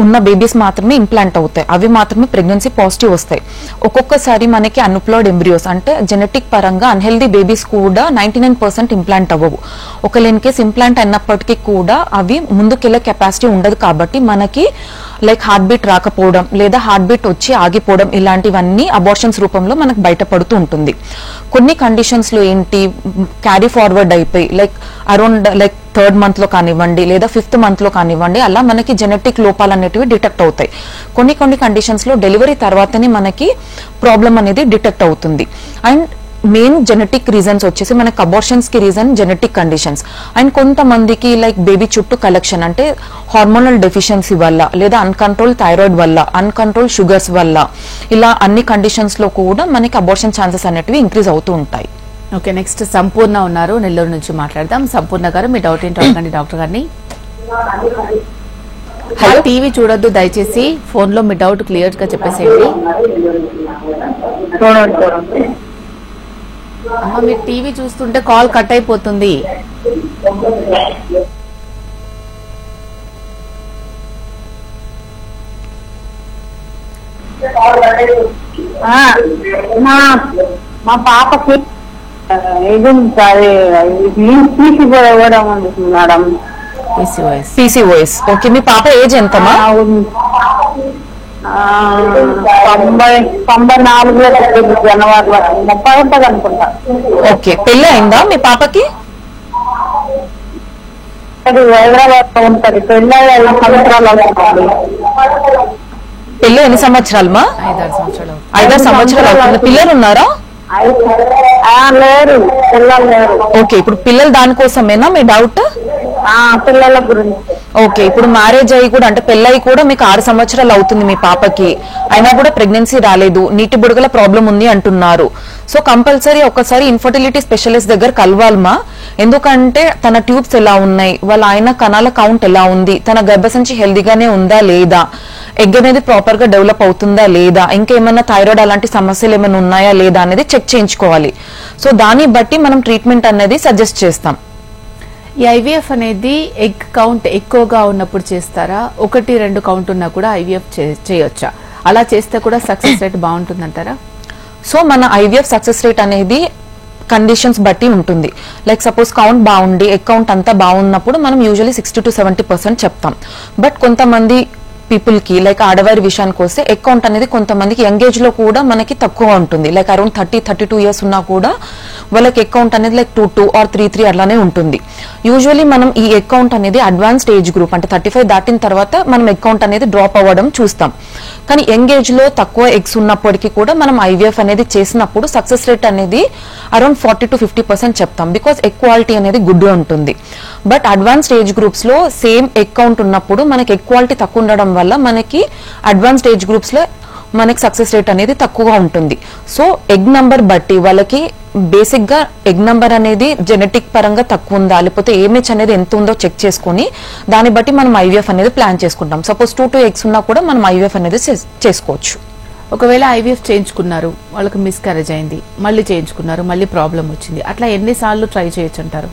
B: ఉన్న బేబీస్ మాత్రమే ఇంప్లాంట్ అవుతాయి, అవి మాత్రమే ప్రెగ్నెన్సీ పాజిటివ్ వస్తాయి. ఒక్కొక్కసారి మనకి అన్ప్లాయిడ్ ఎంబ్రియోస్ అంటే జెనెటిక్ పరంగా అన్హెల్దీ బేబీస్ కూడా 99% ఇంప్లాంట్ అవ్వవు. ఒకవేళ ఇన్ కేస్ ఇంప్లాంట్ అయినప్పటికీ కూడా అవి ముందుకెళ్లే కెపాసిటీ ఉండదు కాబట్టి మనకి లైక్ హార్ట్ బీట్ రాకపోవడం లేదా హార్ట్ బీట్ వచ్చి ఆగిపోవడం ఇలాంటివన్నీ అబార్షన్స్ రూపంలో మనకు బయటపడుతూ ఉంటుంది. కొన్ని కండిషన్స్ లో ఏంటి క్యారీ ఫార్వర్డ్ అయిపోయి like around like 3rd month లో కానివ్వండి లేదా 5th month లో కానివ్వండి అలా మనకి జెనెటిక్ లోపాలు అనేటివి డిటెక్ట్ అవుతాయి. కొన్ని కండిషన్స్ లో డెలివరీ తర్వాతనే మనకి ప్రాబ్లం అనేది డిటెక్ట్ అవుతుంది. అండ్ మెయిన్ జెనెటిక్ రీజన్స్ వచ్చేసి మనకి అబార్షన్స్ కి రీజన్ జెనెటిక్ కండిషన్స్. అండ్ కొంతమందికి లైక్ బేబీ చుట్టూ కలెక్షన్ అంటే హార్మోనల్ డెఫిషియన్సీ వల్ల లేదా అన్కంట్రోల్ థైరాయిడ్ వల్ల, అన్కంట్రోల్ షుగర్స్ వల్ల ఇలా అన్ని కండిషన్స్ లో కూడా మనకి అబార్షన్ ఛాన్సెస్ అనేటివి ఇంక్రీజ్ అవుతూ ఉంటాయి.
A: ఓకే, నెక్స్ట్ సంపూర్ణ ఉన్నారు, నెల్లూరు నుంచి మాట్లాడదాం. సంపూర్ణ గారు మీ డౌట్ ఏంటో అడగండి డాక్టర్ గారిని. హలో, టీవీ చూడొద్దు దయచేసి, ఫోన్ లో మీ డౌట్ క్లియర్ గా చెప్పేసేయండి. అమ్మ మీరు టీవీ చూస్తుంటే కాల్ కట్ అయిపోతుంది.
C: మా పాపకి ఇది తీసిపోవడం మేడం,
B: PCOS. ఓకే, మీ పాప ఏజ్ ఎంతమా?
C: 94 జనవరిలో 30 ఉంటుంది అనుకుంటా.
B: ఓకే, పెళ్లి అయిందా మీ పాపకి?
C: అది హైదరాబాద్ లో ఉంటుంది. పెళ్ళి 5 సంవత్సరాలు అవుతుంది.
B: పెళ్లి ఎన్ని సంవత్సరాలమా? 5 సంవత్సరాలు అవుతుంది. పిల్లలు ఉన్నారా?
C: లేరు, పిల్లలు లేరు.
B: ఓకే, ఇప్పుడు పిల్లలు దానికోసమేనా మీ డౌట్?
C: పిల్లల గురించి.
B: ఓకే, ఇప్పుడు మ్యారేజ్ అయ్యి కూడా అంటే పెళ్ళయి కూడా మీకు 6 సంవత్సరాలు అవుతుంది మీ పాపకి, అయినా కూడా ప్రెగ్నెన్సీ రాలేదు, నీటి బుడగల ప్రాబ్లం ఉంది అంటున్నారు. సో కంపల్సరీ ఒకసారి ఇన్ఫర్టిలిటీ స్పెషలిస్ట్ దగ్గర కలవాలమా. ఎందుకంటే తన ట్యూబ్స్ ఎలా ఉన్నాయి, వాళ్ళ ఆయన కణాల కౌంట్ ఎలా ఉంది, తన గర్భసంచి హెల్దీగానే ఉందా లేదా, ఎగ్ అనేది ప్రాపర్ గా డెవలప్ అవుతుందా లేదా, ఇంకేమైనా థైరాయిడ్ అలాంటి సమస్యలు ఏమైనా ఉన్నాయా లేదా అనేది చెక్ చేయించుకోవాలి. సో దాన్ని బట్టి మనం ట్రీట్మెంట్ అనేది సజెస్ట్ చేస్తాం.
A: ఈ IVF అనేది ఎగ్ కౌంట్ ఎక్కువగా ఉన్నప్పుడు చేస్తారా? 1-2 కౌంట్ ఉన్నా కూడా IVF చేయొచ్చా? అలా చేస్తే కూడా సక్సెస్ రేట్ బాగుంటుందంటారా?
B: సో మన IVF సక్సెస్ రేట్ అనేది కండిషన్స్ బట్టి ఉంటుంది. లైక్ సపోజ్ కౌంట్ బాగుండి ఎగ్ కౌంట్ అంతా బాగున్నప్పుడు మనం యూజువల్లీ 60 to 70% చెప్తాం. బట్ కొంతమంది పీపుల్ కి లైక్ ఆడవారి విషయానికి వస్తే ఎగ్ కౌంట్ అనేది కొంతమందికి యంగ్ ఏజ్ లో కూడా మనకి తక్కువ ఉంటుంది. లైక్ అరౌండ్ 30-32 years ఉన్నా కూడా వాళ్ళకి ఎగ్ కౌంట్ అనేది లైక్ 2 or 3 అట్లానే ఉంటుంది. యూజువలీ మనం ఈ ఎగ్ కౌంట్ అనేది అడ్వాన్స్డ్ ఏజ్ గ్రూప్ అంటే 35 దాటిన తర్వాత మనం ఎగ్ కౌంట్ అనేది డ్రాప్ అవ్వడం చూస్తాం. కానీ యంగ్ ఏజ్ లో తక్కువ ఎగ్స్ ఉన్నప్పటికీ కూడా మనం ఐవీఎఫ్ అనేది చేసినప్పుడు సక్సెస్ రేట్ అనేది అరౌండ్ 40 to 50% చెప్తాం, బికాస్ ఎగ్ క్వాలిటీ అనేది గుడ్ ఉంటుంది. బట్ అడ్వాన్స్డ్ ఏజ్ గ్రూప్స్ లో సేమ్ ఎగ్ కౌంట్ ఉన్నప్పుడు మనకి ఎగ్ క్వాలిటీ తక్కువ ఉండడం వల్ల మనకి అడ్వాన్స్డ్ ఏజ్ గ్రూప్స్ లో మనకి సక్సెస్ రేట్ అనేది తక్కువగా ఉంటుంది. సో ఎగ్ నంబర్ బట్టి వాళ్ళకి బేసిక్ గా ఎగ్ నంబర్ అనేది జెనెటిక్ పరంగా తక్కువ ఉందా లేకపోతే ఏమేజ్ అనేది ఎంత ఉందో చెక్ చేసుకుని దాన్ని బట్టి మనం ఐవీఎఫ్ అనేది ప్లాన్ చేసుకుంటాం. సపోజ్ 2 eggs ఉన్నా కూడా మనం ఐవీఎఫ్ అనేది చేసుకోవచ్చు.
A: ఒకవేళ ఐవీఎఫ్ చేయించుకున్నారు, వాళ్ళకి మిస్క్యారేజ్ అయింది, మళ్ళీ చేయించుకున్నారు, మళ్ళీ ప్రాబ్లం వచ్చింది, అట్లా ఎన్నిసార్లు ట్రై చేయొచ్చు అంటారు?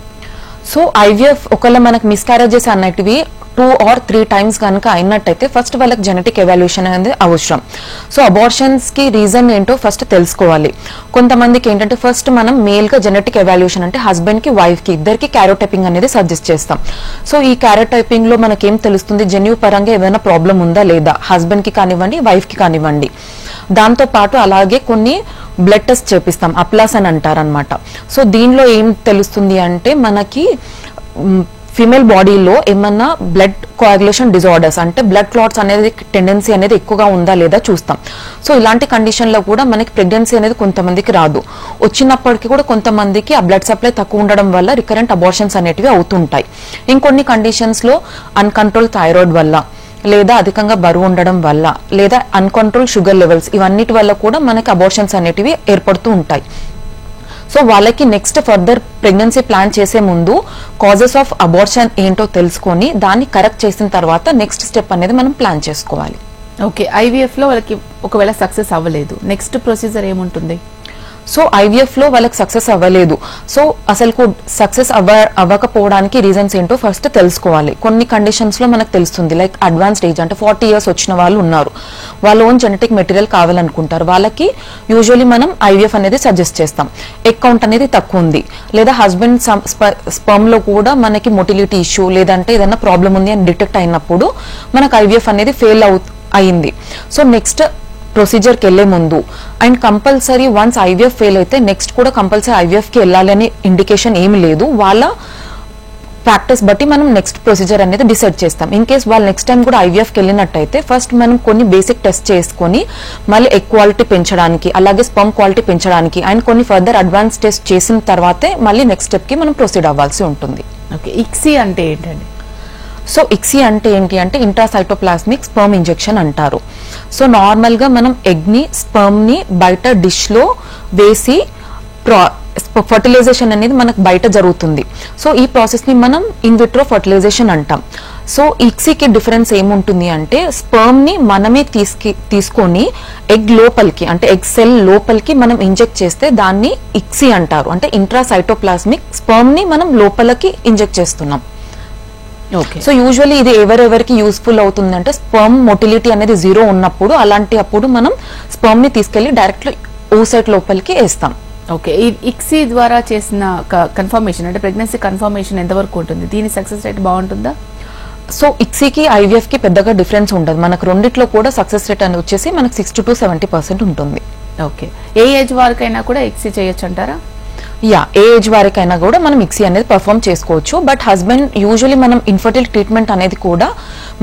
B: సో ఐవీఎఫ్ ఒకవేళ మనకు మిస్క్యారేజెస్ అన్నటివి 2 or 3 times కనుక అయినట్టయితే ఫస్ట్ వాళ్ళకి జెనెటిక్ ఎవాల్యుయేషన్ అనేది అవసరం. సో అబార్షన్స్ కి రీజన్ ఏంటో ఫస్ట్ తెలుసుకోవాలి. కొంతమందికి ఏంటంటే ఫస్ట్ మనం మేల్ గా జెనెటిక్ ఎవాల్యుయేషన్ అంటే హస్బెండ్ కి వైఫ్ కి ఇద్దరికి క్యారోటైపింగ్ అనేది సజెస్ట్ చేస్తాం. సో ఈ క్యారోటైపింగ్ లో మనకేం తెలుస్తుంది, జన్యు పరంగా ఏమైనా ప్రాబ్లం ఉందా లేదా హస్బెండ్ కి కానివ్వండి వైఫ్ కి కానివ్వండి. దాంతో పాటు అలాగే కొన్ని బ్లడ్ టెస్ట్ చేపిస్తాం, అప్లాస్ అని అంటారనమాట. సో దీనిలో ఏం తెలుస్తుంది అంటే మనకి ఫీమేల్ బాడీలో ఏమన్నా బ్లడ్ కోయాగులేషన్ డిజార్డర్స్ అంటే బ్లడ్ క్లాట్స్ అనేది టెండెన్సీ అనేది ఎక్కువగా ఉందా లేదా చూస్తాం. సో ఇలాంటి కండిషన్ లో కూడా మనకి ప్రెగ్నెన్సీ అనేది కొంతమందికి రాదు, వచ్చినప్పటికీ కూడా కొంతమందికి ఆ బ్లడ్ సప్లై తక్కువ ఉండడం వల్ల రికరెంట్ అబార్షన్స్ అనేటివి అవుతుంటాయి. ఇంకొన్ని కండిషన్స్ లో అన్కంట్రోల్ థైరాయిడ్ వల్ల లేదా అధికంగా బరువు ఉండడం వల్ల లేదా అన్కంట్రోల్ షుగర్ లెవెల్స్ ఇవన్నిటి వల్ల కూడా మనకి అబార్షన్స్ అనేటివి ఏర్పడుతూ ఉంటాయి. సో వాళ్ళకి నెక్స్ట్ ఫర్దర్ ప్రెగ్నెన్సీ ప్లాన్ చేసే ముందు కాజెస్ ఆఫ్ అబార్షన్ ఏంటో తెలుసుకొని దాన్ని కరెక్ట్ చేసిన తర్వాత నెక్స్ట్ స్టెప్ అనేది మనం ప్లాన్ చేసుకోవాలి.
A: ఓకే, ఐవీఎఫ్ లో వాళ్ళకి ఒకవేళ సక్సెస్ అవ్వలేదు, నెక్స్ట్ ప్రొసీజర్ ఏముంటుంది?
B: సో ఐవీఎఫ్ లో వాళ్ళకి సక్సెస్ అవ్వలేదు, సో అసలు సక్సెస్ అవ్వకపోవడానికి రీజన్స్ ఏంటో ఫస్ట్ తెలుసుకోవాలి. కొన్ని కండిషన్స్ లో మనకు తెలుస్తుంది, లైక్ అడ్వాన్స్డ్ ఏజ్ అంటే 40 years వచ్చిన వాళ్ళు ఉన్నారు, వాళ్ళ ఓన్ జెనెటిక్ మెటీరియల్ కావాలనుకుంటారు, వాళ్ళకి యూజువల్లీ మనం ఐవీఎఫ్ అనేది సజెస్ట్ చేస్తాం. ఎగ్ కౌంట్ అనేది తక్కువ ఉంది, లేదా హస్బెండ్ స్పర్మ్ లో కూడా మనకి మొటిలిటీ ఇష్యూ లేదంటే ఏదైనా ప్రాబ్లం ఉంది అని డిటెక్ట్ అయినప్పుడు మనకు ఐవీఎఫ్ అనేది ఫెయిల్ అయింది. సో నెక్స్ట్ ప్రొసీజర్ కి వెళ్లే ముందు and compulsory once IVF fail అయితే నెక్స్ట్ కూడా కంపల్సరీ ఐవీఎఫ్ కి వెళ్ళాలి అనే ఇండికేషన్ ఏమి లేదు, వాళ్ళ ప్రాక్టీస్ బట్టి మనం నెక్స్ట్ ప్రొసీజర్ అనేది డిసైడ్ చేస్తాం. ఇన్ కేస్ వాళ్ళు నెక్స్ట్ టైం కూడా ఐవీఎఫ్ కి వెళ్ళినట్టయితే ఫస్ట్ మనం కొన్ని బేసిక్ టెస్ట్ చేసుకుని మళ్ళీ ఎగ్ క్వాలిటీ పెంచడానికి అలాగే స్పర్మ్ క్వాలిటీ పెంచడానికి అండ్ కొన్ని ఫర్దర్ అడ్వాన్స్ టెస్ట్ చేసిన తర్వాతే మళ్ళీ నెక్స్ట్ స్టెప్ కి మనం ప్రొసీడ్ అవ్వాల్సి ఉంటుంది.
A: ఓకే, ఇక్సీ అంటే ఏంటండి?
B: సో ఇక్సీ అంటే ఏంటి అంటే ఇంట్రాసైటోప్లాస్మిక్ స్పర్మ్ ఇంజెక్షన్ అంటారు. సో నార్మల్ గా మనం ఎగ్ ని స్పర్మ్ ని బయట డిష్ లో వేసి ఫర్టిలైజేషన్ అనేది మనకు బయట జరుగుతుంది. సో ఈ ప్రాసెస్ ని మనం ఇన్ విట్రో ఫర్టిలైజేషన్ అంటాం. సో ఇక్సీకి డిఫరెన్స్ ఏముంటుంది అంటే స్పర్మ్ ని మనమే తీసుకొని ఎగ్ లోపలికి అంటే ఎగ్ సెల్ లోపలికి మనం ఇంజెక్ట్ చేస్తే దాన్ని ఇక్సీ అంటారు. అంటే ఇంట్రాసైటోప్లాస్మిక్ స్పర్మ్ ని మనం లోపలికి ఇంజెక్ట్ చేస్తున్నాం. సో యూజువల్లీ ఇది ఎవరెవరికి యూస్ఫుల్ అవుతుందంటే స్పర్మ్ మొటిలిటీ అనేది 0 ఉన్నప్పుడు, అలాంటి అప్పుడు మనం స్పర్మ్ ని తీసుకెళ్లి డైరెక్ట్ ఓసైట్ లోపలికి వేస్తాం.
A: ఓకే, ఈ ఇక్సీ ద్వారా చేసిన కన్ఫర్మేషన్ అంటే ప్రెగ్నెన్సీ కన్ఫర్మేషన్ ఎంతవరకు ఉంటుంది? దీని సక్సెస్ రేట్ బాగుంటుందా?
B: సో ఇక్సీకి ఐవీఎఫ్ కి పెద్దగా డిఫరెన్స్ ఉండదు, మనకు రెండిట్లో కూడా సక్సెస్ రేట్ అనేది వచ్చేసి మనకు 60 to 70% ఉంటుంది.
A: ఓకే, ఏ ఏజ్ వరకైనా కూడా ఇక్సీ చేయొచ్చు అంటారా?
B: ఏ ఏజ్ వారికైనా కూడా మనం ఇక్సీ అనేది పర్ఫామ్ చేసుకోవచ్చు. బట్ హస్బెండ్ యూజువల్లీ మనం ఇన్ఫర్టిలిటీ ట్రీట్మెంట్ అనేది కూడా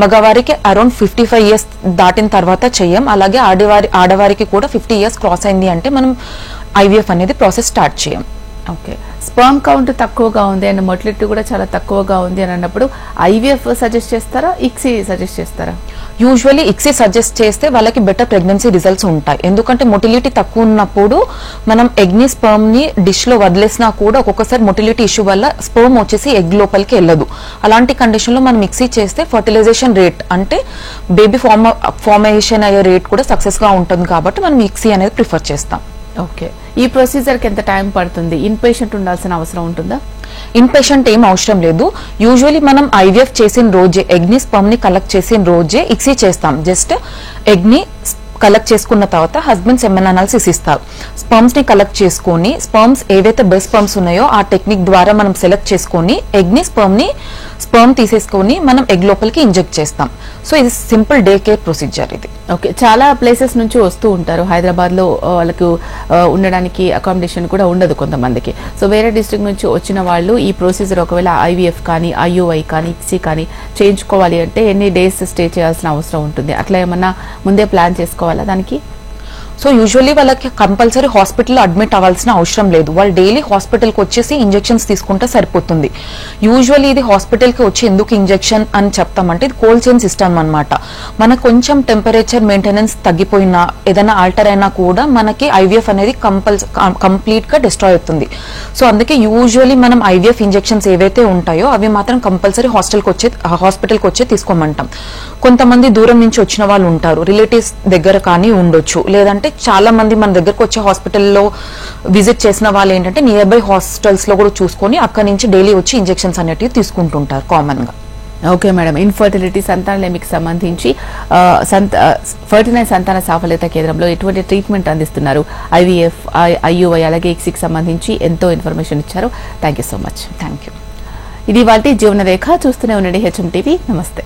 B: మగవారికి అరౌండ్ 55 years దాటిన తర్వాత చెయ్యం, అలాగే ఆడవారికి కూడా 50 years క్రాస్ అయింది అంటే మనం ఐవీఎఫ్ అనేది ప్రాసెస్ స్టార్ట్ చేయం.
A: ఓకే, స్పర్మ్ కౌంట్ తక్కువగా ఉంది అండ్ మొటిలిటీ కూడా చాలా తక్కువగా ఉంది అని అన్నప్పుడు ఐవీఎఫ్ సజెస్ట్ చేస్తారా, ఇక్సీ సజెస్ట్ చేస్తారా?
B: యూజువల్లీ ఇక్సీ సజెస్ట్ చేస్తే వాళ్ళకి బెటర్ ప్రెగ్నెన్సీ రిజల్ట్స్ ఉంటాయి. ఎందుకంటే మొటిలిటీ తక్కువ ఉన్నప్పుడు మనం ఎగ్ ని స్పర్మ్ ని డిష్ లో వదిలేసినా కూడా ఒక్కొక్కసారి మొటిలిటీ ఇష్యూ వల్ల స్పర్మ్ వచ్చేసి ఎగ్ లోపలికి వెళ్ళదు. అలాంటి కండిషన్ లో మనం ఇక్సీ చేస్తే ఫర్టిలైజేషన్ రేట్ అంటే బేబీ ఫార్మేషన్ అయ్యే రేట్ కూడా సక్సెస్ గా ఉంటుంది కాబట్టి మనం ఇక్సీ అనేది ప్రిఫర్ చేస్తాం.
A: ఓకే, ఈ ప్రొసీజర్ కి ఎంత టైం పడుతుంది? ఇన్ పేషెంట్ ఉండాల్సిన అవసరం ఉంటుందా?
B: ఇన్ పేషెంట్ ఏం అవసరం లేదు. యూజువల్లీ మనం ఐవీఎఫ్ చేసిన రోజే ఎగ్ ని స్పర్మ్ ని కలెక్ట్ చేసిన రోజే ఇక్సీ చేస్తాం. జస్ట్ ఎగ్ ని కలెక్ట్ చేసుకున్న తర్వాత హస్బెండ్ సెమెన్ అనాలిసిస్ ఇస్తారు. స్పర్మ్స్ ని కలెక్ట్ చేసుకుని స్పర్మ్స్ ఏవైతే బెస్ట్ స్పర్మ్స్ ఉన్నాయో ఆ టెక్నిక్ ద్వారా మనం సెలెక్ట్ చేసుకుని ఎగ్ ని స్పర్మ్ ని స్పర్మ్ తీసేసుకొని మనం ఎగ్ లోపలికి ఇంజెక్ట్ చేస్తాం. సో ఇది సింపుల్ డే కేర్ ప్రొసీజర్ ఇది.
A: ఓకే, చాలా ప్లేసెస్ నుంచి వస్తూ ఉంటారు. హైదరాబాద్ లో వాళ్ళకు ఉండడానికి అకామిడేషన్ కూడా ఉండదు కొంతమందికి. సో వేరే డిస్ట్రిక్ట్ నుంచి వచ్చిన వాళ్ళు ఈ ప్రొసీజర్ ఒకవేళ ఐవీఎఫ్ కానీ IUI కానీ ICSI కానీ చేయించుకోవాలి అంటే ఎన్ని డేస్ స్టే చేయాల్సిన అవసరం ఉంటుంది? అట్లా ఏమన్నా ముందే ప్లాన్ చేసుకోవాలా దానికి?
B: సో యూజువల్లీ వాళ్ళకి కంపల్సరీ హాస్పిటల్లో అడ్మిట్ అవ్వాల్సిన అవసరం లేదు. వాళ్ళు డైలీ హాస్పిటల్కి వచ్చేసి ఇంజెక్షన్స్ తీసుకుంటే సరిపోతుంది. యూజువల్లీ ఇది హాస్పిటల్కి వచ్చి ఎందుకు ఇంజెక్షన్ అని చెప్తామంటే ఇది కోల్డ్ చైన్ సిస్టమ్ అనమాట. మనకు కొంచెం టెంపరేచర్ మెయింటెనెన్స్ తగ్గిపోయినా ఏదైనా ఆల్టర్ అయినా కూడా మనకి IVF అనేది కంప్లీట్ గా డిస్ట్రాయ్ అవుతుంది. సో అందుకే యూజువల్లీ మనం IVF ఇంజెక్షన్స్ ఏవైతే ఉంటాయో అవి మాత్రం కంపల్సరీ హాస్పిటల్కి వచ్చే తీసుకోమంటాం. కొంతమంది దూరం నుంచి వచ్చిన వాళ్ళు ఉంటారు, రిలేటివ్స్ దగ్గర కానీ ఉండొచ్చు, లేదంటే చాలా మంది మన దగ్గరకు వచ్చే హాస్పిటల్లో విజిట్ చేసిన వాళ్ళు ఏంటంటే నియర్ బై హాస్పిటల్స్ లో కూడా చూసుకొని అక్కడి నుంచి డైలీ వచ్చి ఇంజెక్షన్స్ అనేటివి తీసుకుంటుంటారు కామన్ గా.
A: ఓకే మేడం, ఇన్ఫర్టిలిటీ సంతానలేమికి సంబంధించి 49 సంతాన సాఫల్యత కేంద్రంలో ఎటువంటి ట్రీట్మెంట్ అందిస్తున్నారు? IVF, IUI అలాగే ICSIకి సంబంధించి ఎంతో ఇన్ఫర్మేషన్ ఇచ్చారు. Thank you so much.
B: Thank you.
A: ఇది వాటి జీవనరేఖ. చూస్తూనే ఉండండి HM TV. నమస్తే.